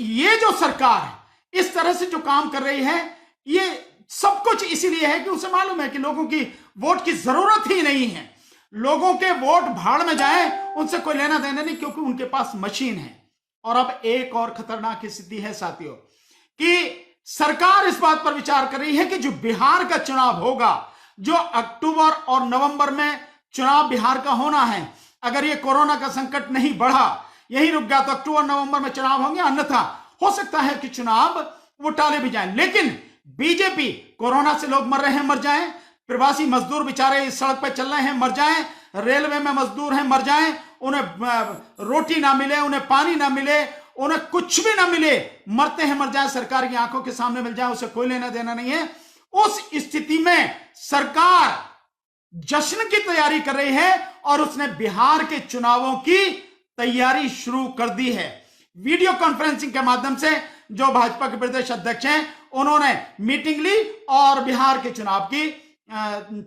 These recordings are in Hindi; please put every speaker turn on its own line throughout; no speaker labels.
ये जो सरकार है इस तरह से जो काम कर रही है, ये सब कुछ इसीलिए है कि उसे मालूम है कि लोगों की वोट की जरूरत ही नहीं है। लोगों के वोट भाड़ में जाए, उनसे कोई लेना देना नहीं, क्योंकि उनके पास मशीन है। और अब एक और खतरनाक स्थिति है साथियों, कि सरकार इस बात पर विचार कर रही है कि जो बिहार का चुनाव होगा, जो अक्टूबर और नवंबर में चुनाव बिहार का होना है, अगर ये कोरोना का संकट नहीं बढ़ा, यही रुक गया, तो अक्टूबर नवंबर में चुनाव होंगे। अन्यथा हो सकता है कि चुनाव वो टाले भी जाएं। लेकिन बीजेपी, कोरोना से लोग मर रहे हैं, मर जाएं, प्रवासी मजदूर बेचारे इस सड़क पर चल रहे हैं, मर जाएं, रेलवे में मजदूर हैं, मर जाएं, उन्हें रोटी ना मिले, उन्हें पानी ना मिले, उन्हें कुछ भी ना मिले, मरते हैं, मर जाए, सरकार की आंखों के सामने मिल जाए, उसे कोई लेना देना नहीं है। उस स्थिति में सरकार जश्न की तैयारी कर रही है और उसने बिहार के चुनावों की तैयारी शुरू कर दी है। वीडियो कॉन्फ्रेंसिंग के माध्यम से जो भाजपा के प्रदेश अध्यक्ष हैं, उन्होंने मीटिंग ली और बिहार के चुनाव की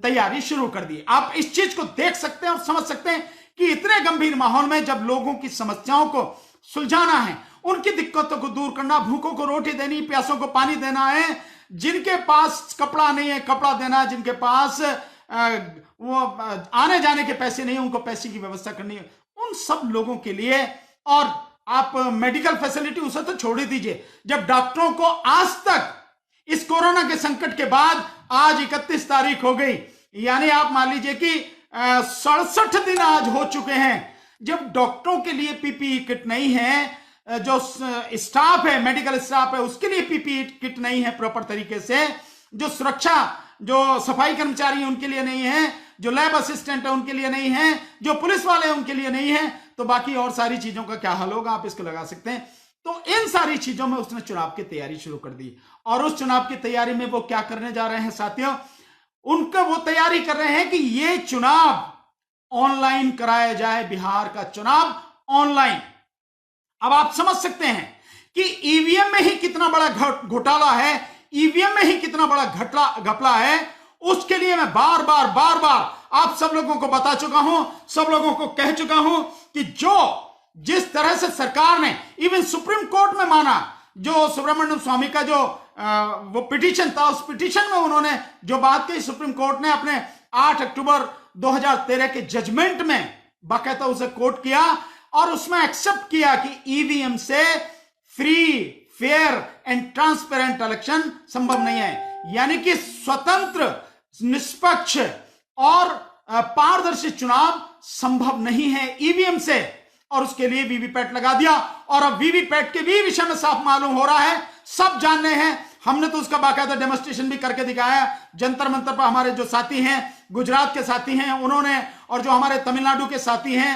तैयारी शुरू कर दी। आप इस चीज को देख सकते हैं और समझ सकते हैं कि इतने गंभीर माहौल में जब लोगों की समस्याओं को सुलझाना है, उनकी दिक्कतों को दूर करना, भूखों को रोटी देनी, प्यासों को पानी देना है, जिनके पास कपड़ा नहीं है कपड़ा देना, जिनके पास वो आने जाने के पैसे नहीं है उनको पैसे की व्यवस्था करनी है, उन सब लोगों के लिए। और आप मेडिकल फैसिलिटी उसे तो छोड़ ही दीजिए, जब डॉक्टरों को आज तक इस कोरोना के संकट के बाद आज 31 तारीख हो गई, यानी आप मान लीजिए कि 67 दिन आज हो चुके हैं, जब डॉक्टरों के लिए पीपीई किट नहीं है, जो स्टाफ है, मेडिकल स्टाफ है, उसके लिए पीपीई किट नहीं है प्रॉपर तरीके से, जो सुरक्षा, जो सफाई कर्मचारी हैं उनके लिए नहीं है, जो लैब असिस्टेंट है उनके लिए नहीं है, जो पुलिस वाले हैं उनके लिए नहीं है, तो बाकी और सारी चीजों का क्या हाल होगा, आप इसको लगा सकते हैं। तो इन सारी चीजों में उसने चुनाव की तैयारी शुरू कर दी। और उस चुनाव की तैयारी में वो क्या करने जा रहे हैं साथियों, उनका वो तैयारी कर रहे हैं कि ये चुनाव ऑनलाइन कराया जाए, बिहार का चुनाव ऑनलाइन। अब आप समझ सकते हैं कि ईवीएम में ही कितना बड़ा घोटाला है, ईवीएम में ही कितना बड़ा घपला है। उसके लिए मैं बार बार आप सब लोगों को बता चुका हूं, सब लोगों को कह चुका हूं कि जिस तरह से सरकार ने इवन सुप्रीम कोर्ट में माना, जो सुब्रमण्यम स्वामी का जो वो पिटीशन था, उस पिटीशन में उन्होंने जो बात कही, सुप्रीम कोर्ट ने अपने 8 अक्टूबर 2013 के जजमेंट में बाकायदा उसे कोट किया और उसमें एक्सेप्ट किया कि ईवीएम से free, fair and transparent election संभव नहीं है, यानी कि स्वतंत्र, निष्पक्ष और पारदर्शी चुनाव संभव नहीं है ईवीएम से। और उसके लिए वीवीपैट लगा दिया। और अब वीवीपैट के भी विषय में साफ मालूम हो रहा है, सब जानने हैं, हमने तो उसका बाकायदा डेमोन्स्ट्रेशन भी करके दिखाया। जंतर मंतर पर हमारे जो साथी हैं, गुजरात के साथी हैं उन्होंने, और जो हमारे तमिलनाडु के साथी हैं,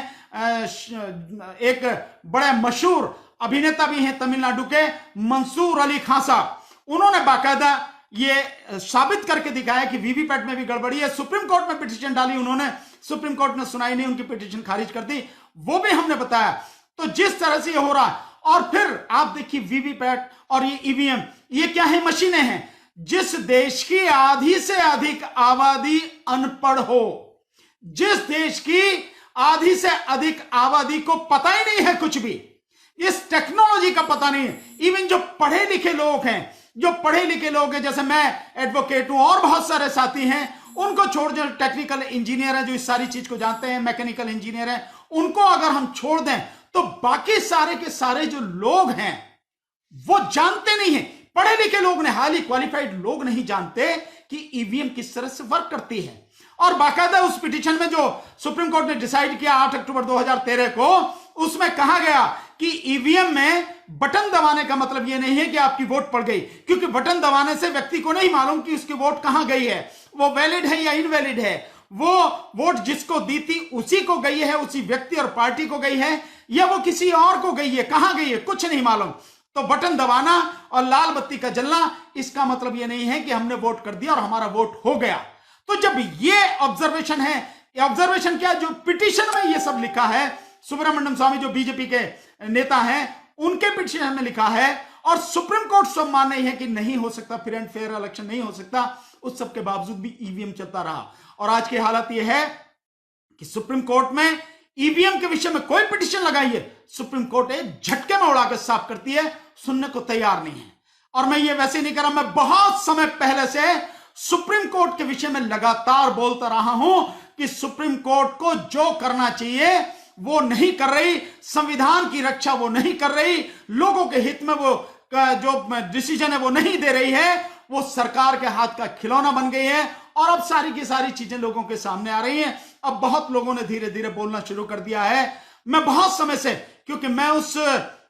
एक बड़े मशहूर अभिनेता भी हैं तमिलनाडु के, मंसूर अली खान साहब, उन्होंने बाकायदा ये साबित करके दिखाया कि वीवीपैट में भी गड़बड़ी है। सुप्रीम कोर्ट में पिटीशन डाली उन्होंने, सुप्रीम कोर्ट ने सुनाई नहीं, उनकी पिटीशन खारिज कर दी, वो भी हमने बताया। तो जिस तरह से ये हो रहा है, और फिर आप देखिए वीवीपैट और ये ईवीएम, ये क्या है, मशीनें हैं। जिस देश की आधी से अधिक आबादी अनपढ़ हो, जिस देश की आधी से अधिक आबादी को पता ही नहीं है कुछ भी, इस टेक्नोलॉजी का पता नहीं है, इवन जो पढ़े लिखे लोग हैं, जैसे मैं एडवोकेट हूं और बहुत सारे साथी हैं, उनको छोड़, जो टेक्निकल इंजीनियर हैं, जो इस सारी चीज को जानते हैं, मैकेनिकल इंजीनियर हैं, उनको अगर हम छोड़ दें तो बाकी सारे के सारे जो लोग हैं वो जानते नहीं है। पढ़े लिखे लोग ने, हाईली क्वालिफाइड लोग नहीं जानते कि ईवीएम किस तरह से वर्क करती है। और बाकायदा उस पिटीशन में जो सुप्रीम कोर्ट ने डिसाइड किया 8 अक्टूबर 2013 को, उसमें कहा गया कि ईवीएम में बटन दबाने का मतलब यह नहीं है कि आपकी वोट पड़ गई, क्योंकि बटन दबाने से व्यक्ति को नहीं मालूम कि उसकी वोट कहां गई है, वो वैलिड है या इनवैलिड है, वो वोट जिसको दी थी उसी को गई है, उसी व्यक्ति और पार्टी को गई है, या वो किसी और को गई है, कहां गई है, कुछ नहीं मालूम। तो बटन दबाना और लाल बत्ती का जलना, इसका मतलब यह नहीं है कि हमने वोट कर दिया और हमारा वोट हो गया। तो जब ये ऑब्जर्वेशन है, ऑब्जर्वेशन क्या, जो पिटीशन में ये सब लिखा है, सुब्रमण्यम स्वामी जो बीजेपी के नेता हैं, उनके पिटीशन में लिखा है, और सुप्रीम कोर्ट सब मान रही है कि नहीं हो सकता, फ्री एंड फेयर इलेक्शन नहीं हो सकता, उस सब के बावजूद भी ईवीएम चलता रहा। और आज की हालत यह है कि सुप्रीम कोर्ट में ईवीएम के विषय में कोई पिटीशन लगाइए, सुप्रीम कोर्ट एक झटके में उड़ा के साफ करती है, सुनने को तैयार नहीं है। और मैं ये वैसे नहीं कर रहा, मैं बहुत समय पहले से सुप्रीम कोर्ट के विषय में लगातार बोलता रहा हूं कि सुप्रीम कोर्ट को जो करना चाहिए वो नहीं कर रही, संविधान की रक्षा वो नहीं कर रही, लोगों के हित में वो जो डिसीजन है वो नहीं दे रही है, वो सरकार के हाथ का खिलौना बन गई है। और अब सारी की सारी चीजें लोगों के सामने आ रही हैं। अब बहुत लोगों ने धीरे धीरे बोलना शुरू कर दिया है। मैं बहुत समय से, क्योंकि मैं उस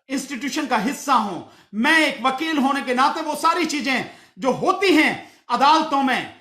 इंस्टीट्यूशन का हिस्सा हूं, मैं एक वकील होने के नाते वो सारी चीजें जो होती हैं अदालतों में,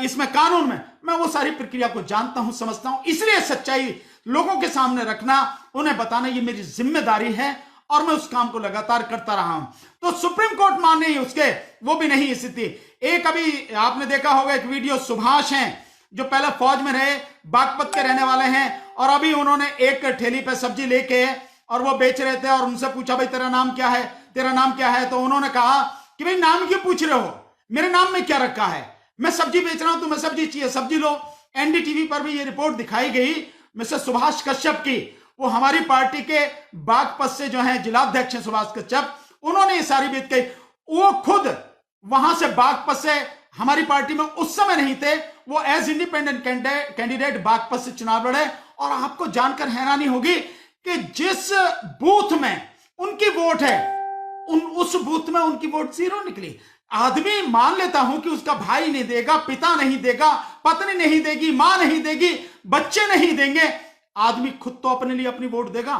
इसमें कानून में, मैं वो सारी प्रक्रिया को जानता हूं, समझता हूं। इसलिए सच्चाई लोगों के सामने रखना, उन्हें बताना, ये मेरी जिम्मेदारी है और मैं उस काम को लगातार करता रहा हूं। तो सुप्रीम कोर्ट मान नहीं उसके, वो भी नहीं स्थिति। एक अभी आपने देखा होगा एक वीडियो, सुभाष हैं जो पहले फौज में रहे, बागपत के रहने वाले हैं, और अभी उन्होंने एक ठेली पे सब्जी लेके और वो बेच रहे थे, और उनसे पूछा भाई तेरा नाम क्या है, तेरा नाम क्या है? तो उन्होंने कहा कि भाई नाम क्यों पूछ रहे हो, मेरे नाम में क्या रखा है, मैं सब्जी बेच रहा हूं, तुम्हें सब्जी चाहिए सब्जी लो। एनडीटीवी पर भी ये रिपोर्ट दिखाई गई मिस्टर सुभाष कश्यप की, वो हमारी पार्टी के बागपत से जो है जिलाध्यक्ष हैं सुभाष कश्यप, उन्होंने ये सारी बात कही। वो खुद वहां से बागपत से हमारी पार्टी में उस समय नहीं थे, वो एज इंडिपेंडेंट कैंडिडेट बागपत से चुनाव लड़े। और आपको जानकर हैरानी होगी कि जिस बूथ में उनकी वोट है, उस बूथ में उनकी वोट 0 निकली। आदमी मान लेता हूं कि उसका भाई नहीं देगा, पिता नहीं देगा, पत्नी नहीं देगी, मां नहीं देगी, बच्चे नहीं देंगे, आदमी खुद तो अपने लिए अपनी वोट देगा,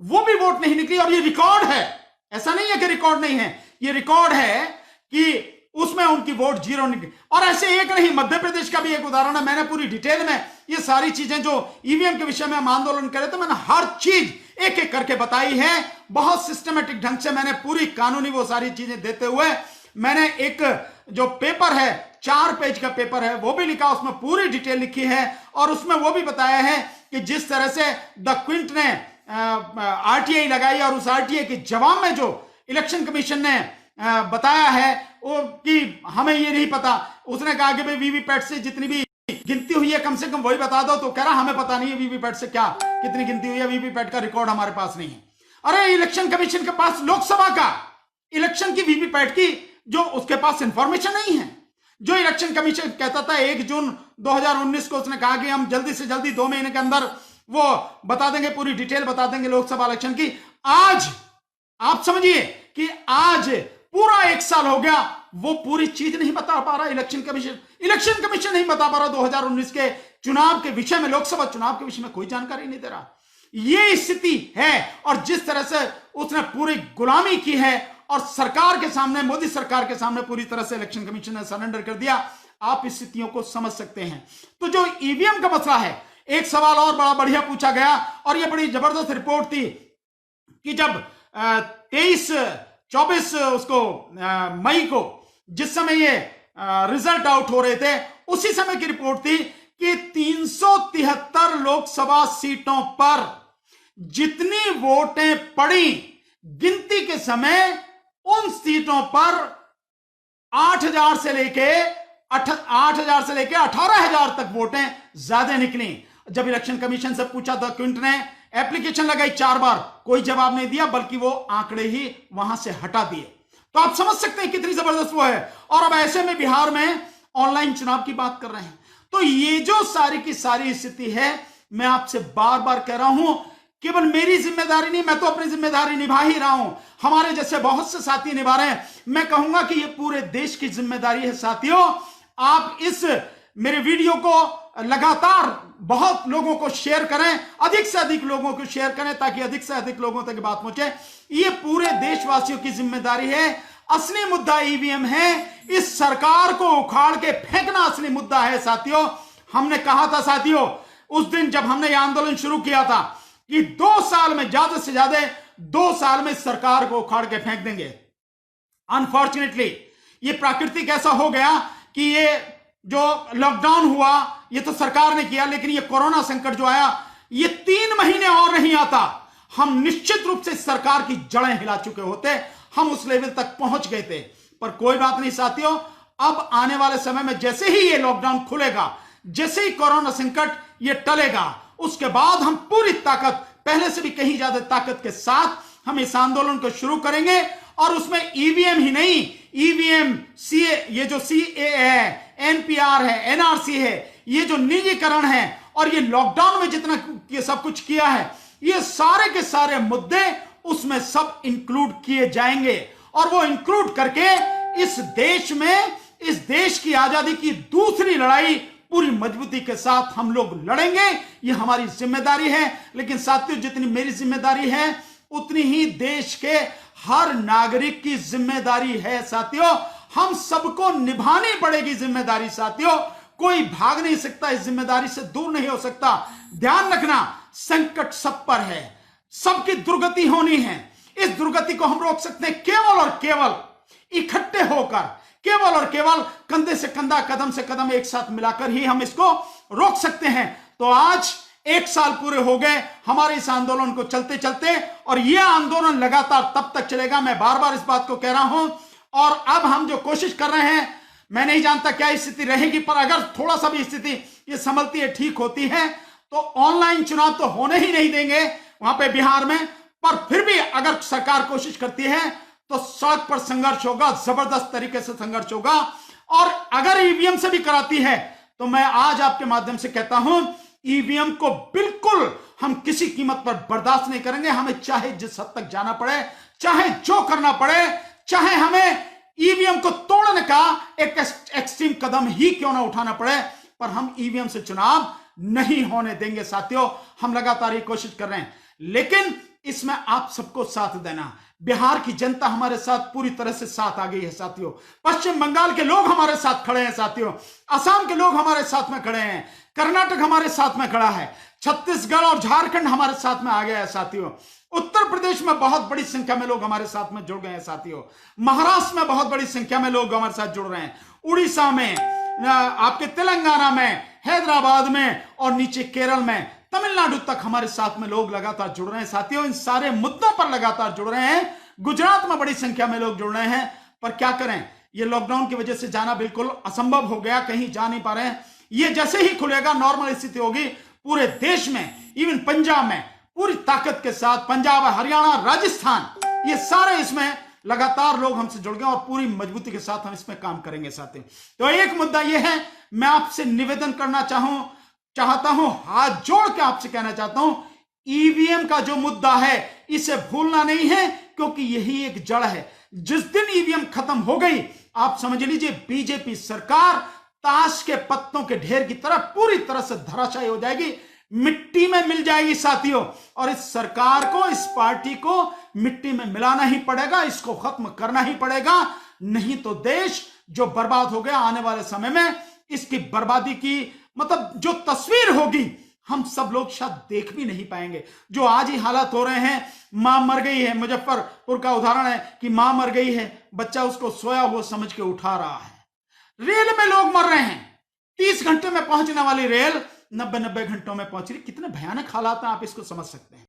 वो भी वोट नहीं निकली। और ये रिकॉर्ड है, ऐसा नहीं है कि रिकॉर्ड नहीं है, ये रिकॉर्ड है कि उसमें उनकी वोट 0 निकली। और ऐसे एक नहीं, मध्य प्रदेश का भी एक उदाहरण है। मैंने पूरी डिटेल में ये सारी चीजें जो ईवीएम के विषय में हम आंदोलन करे तो मैंने हर चीज एक एक करके बताई है, बहुत सिस्टमेटिक ढंग से मैंने पूरी कानूनी वो सारी चीजें देते हुए मैंने एक जो पेपर है, 4 पेज का पेपर है, वो भी लिखा, उसमें पूरी डिटेल लिखी है। और उसमें वो भी बताया है कि जिस तरह से द क्विंट ने आरटीआई लगाई और उस आरटीआई के जवाब में जो इलेक्शन कमीशन ने बताया है वो कि हमें ये नहीं पता, उसने कहा कि भाई वीवीपैट से जितनी भी गिनती हुई है कम से कम वही बता दो, तो कह रहा हमें पता नहीं है वीवीपैट से क्या कितनी गिनती हुई है, वीवीपैट का रिकॉर्ड हमारे पास नहीं है। अरे इलेक्शन कमीशन के पास लोकसभा का इलेक्शन की वीवीपैट की जो उसके पास इंफॉर्मेशन नहीं है। जो इलेक्शन कमीशन कहता था 1 जून 2019 को, उसने कहा कि हम जल्दी से जल्दी 2 महीने के अंदर वो बता देंगे, पूरी डिटेल बता देंगे लोकसभा इलेक्शन की। आज आप समझिए कि आज पूरा 1 साल हो गया, वो पूरी चीज नहीं बता पा रहा इलेक्शन कमीशन नहीं बता पा रहा 2019 के चुनाव के विषय में, लोकसभा चुनाव के विषय में कोई जानकारी नहीं दे रहा। ये स्थिति है। और जिस तरह से उसने पूरी गुलामी की है और सरकार के सामने, मोदी सरकार के सामने पूरी तरह से इलेक्शन कमीशन ने सरेंडर कर दिया, आप इस स्थितियों को समझ सकते हैं। तो जो ईवीएम का मसला है, एक सवाल और बड़ा बढ़िया पूछा गया और ये बड़ी जबरदस्त रिपोर्ट थी कि जब 24 उसको मई को जिस समय ये रिजल्ट आउट हो रहे थे, उसी समय की रिपोर्ट थी कि 373 लोकसभा सीटों पर जितनी वोटें पड़ी, गिनती के समय उन सीटों पर 8,000 से लेके 18,000 तक वोटें ज्यादा निकली। जब इलेक्शन कमीशन से पूछा द क्विंट ने, एप्लीकेशन लगाई 4 बार, कोई जवाब नहीं दिया, बल्कि वो आंकड़े ही वहां से हटा दिए। तो आप समझ सकते हैं कितनी जबरदस्त वो है। और अब ऐसे में बिहार में ऑनलाइन चुनाव की बात कर रहे हैं। तो ये जो सारी की सारी स्थिति है, मैं आपसे बार बार कह रहा हूं, केवल मेरी जिम्मेदारी नहीं, मैं तो अपनी जिम्मेदारी निभा ही रहा हूं, हमारे जैसे बहुत से साथी निभा रहे हैं। मैं कहूंगा कि ये पूरे देश की जिम्मेदारी है। साथियों, आप इस मेरे वीडियो को लगातार बहुत लोगों को शेयर करें, अधिक से अधिक लोगों को शेयर करें, ताकि अधिक से अधिक लोगों तक बात पहुंचे। ये पूरे देशवासियों की जिम्मेदारी है। असली मुद्दा ईवीएम है, इस सरकार को उखाड़ के फेंकना असली मुद्दा है। साथियों, हमने कहा था साथियों, उस दिन जब हमने यह आंदोलन शुरू किया था कि 2 साल में, ज्यादा से ज्यादा 2 साल में सरकार को उखाड़ के फेंक देंगे। अनफॉर्चुनेटली ये प्राकृतिक ऐसा हो गया कि ये जो लॉकडाउन हुआ ये तो सरकार ने किया, लेकिन ये कोरोना संकट जो आया, ये 3 महीने और नहीं आता, हम निश्चित रूप से सरकार की जड़ें हिला चुके होते, हम उस लेवल तक पहुंच गए थे। पर कोई बात नहीं साथियों, अब आने वाले समय में जैसे ही ये लॉकडाउन खुलेगा, जैसे ही कोरोना संकट ये टलेगा, उसके बाद हम पूरी ताकत, पहले से भी कहीं ज्यादा ताकत के साथ हम इस आंदोलन को शुरू करेंगे। और उसमें ईवीएम ही नहीं, ईवीएम, सीए, ये जो सीए है, एनपीआर है, एनआरसी है, ये जो निजीकरण है, और ये लॉकडाउन में जितना ये सब कुछ किया है, ये सारे के सारे मुद्दे उसमें सब इंक्लूड किए जाएंगे। और वो इंक्लूड करके इस देश में, इस देश की आजादी की दूसरी लड़ाई पूरी मजबूती के साथ हम लोग लड़ेंगे। ये हमारी जिम्मेदारी है। लेकिन साथियों, जितनी मेरी जिम्मेदारी है उतनी ही देश के हर नागरिक की जिम्मेदारी है। साथियों, हम सबको निभानी पड़ेगी जिम्मेदारी। साथियों, कोई भाग नहीं सकता, इस जिम्मेदारी से दूर नहीं हो सकता। ध्यान रखना, संकट सब पर है, सबकी दुर्गति होनी है। इस दुर्गति को हम रोक सकते हैं केवल और केवल इकट्ठे होकर, केवल और केवल कंधे से कंधा, कदम से कदम एक साथ मिलाकर ही हम इसको रोक सकते हैं। तो आज 1 साल पूरे हो गए हमारे इस आंदोलन को चलते चलते, और यह आंदोलन लगातार तब तक चलेगा। मैं बार बार इस बात को कह रहा हूं। और अब हम जो कोशिश कर रहे हैं, मैं नहीं जानता क्या स्थिति रहेगी, पर अगर थोड़ा सा भी स्थिति ये संभलती है, ठीक होती है, तो ऑनलाइन चुनाव तो होने ही नहीं देंगे वहां पे बिहार में। पर फिर भी अगर सरकार कोशिश करती है तो सड़क पर संघर्ष होगा, जबरदस्त तरीके से संघर्ष होगा। और अगर ईवीएम से भी कराती है तो मैं आज आपके माध्यम से कहता हूं, ईवीएम को बिल्कुल हम किसी कीमत पर बर्दाश्त नहीं करेंगे। हमें चाहे जिस हद तक जाना पड़े, चाहे जो करना पड़े, चाहे हमें ईवीएम को तोड़ने का एक एक्सट्रीम कदम ही क्यों ना उठाना पड़े, पर हम ईवीएम से चुनाव नहीं होने देंगे। साथियों, हम लगातार ये कोशिश कर रहे हैं, लेकिन इसमें आप सबको साथ देना। बिहार की जनता हमारे साथ पूरी तरह से साथ आ गई है साथियों। पश्चिम बंगाल के लोग हमारे साथ खड़े हैं साथियों। असम के लोग हमारे साथ में खड़े हैं। कर्नाटक हमारे साथ में खड़ा है। छत्तीसगढ़ और झारखंड हमारे साथ में आ गया है साथियों। उत्तर प्रदेश में बहुत बड़ी संख्या में लोग हमारे साथ में जुड़ गए हैं साथियों। महाराष्ट्र में बहुत बड़ी संख्या में लोग हमारे साथ जुड़ रहे हैं। उड़ीसा में, आपके तेलंगाना में, हैदराबाद में, और नीचे केरल में, तमिलनाडु तक हमारे साथ में लोग लगातार जुड़ रहे हैं साथियों। इन सारे मुद्दों पर लगातार जुड़ रहे हैं। गुजरात में बड़ी संख्या में लोग जुड़ रहे हैं। पर क्या करें, ये लॉकडाउन की वजह से जाना बिल्कुल असंभव हो गया, कहीं जा नहीं पा रहे हैं। ये जैसे ही खुलेगा, नॉर्मल स्थिति होगी पूरे देश में, इवन पंजाब में पूरी ताकत के साथ, पंजाब, हरियाणा, राजस्थान, ये सारे इसमें लगातार लोग हमसे जुड़ गए और पूरी मजबूती के साथ हम इसमें काम करेंगे साथियों। तो एक मुद्दा यह है, मैं आपसे निवेदन करना चाहता हूं, हाथ जोड़ के आपसे कहना चाहता हूं, ईवीएम का जो मुद्दा है इसे भूलना नहीं है, क्योंकि यही एक जड़ है। जिस दिन ईवीएम खत्म हो गई, आप समझ लीजिए बीजेपी सरकार ताश के पत्तों के ढेर की तरह पूरी तरह से धराशायी हो जाएगी, मिट्टी में मिल जाएगी साथियों। और इस सरकार को, इस पार्टी को मिट्टी में मिलाना ही पड़ेगा, इसको खत्म करना ही पड़ेगा। नहीं तो देश जो बर्बाद हो गया, आने वाले समय में इसकी बर्बादी की मतलब जो तस्वीर होगी, हम सब लोग शायद देख भी नहीं पाएंगे। जो आज ही हालात हो रहे हैं, मां मर गई है, मुजफ्फरपुर का उदाहरण है कि मां मर गई है, बच्चा उसको सोया हुआ समझ के उठा रहा है। रेल में लोग मर रहे हैं, 30 घंटे में पहुंचने वाली रेल 90 घंटों में पहुंच रही। कितने भयानक हालात हैं, आप इसको समझ सकते हैं।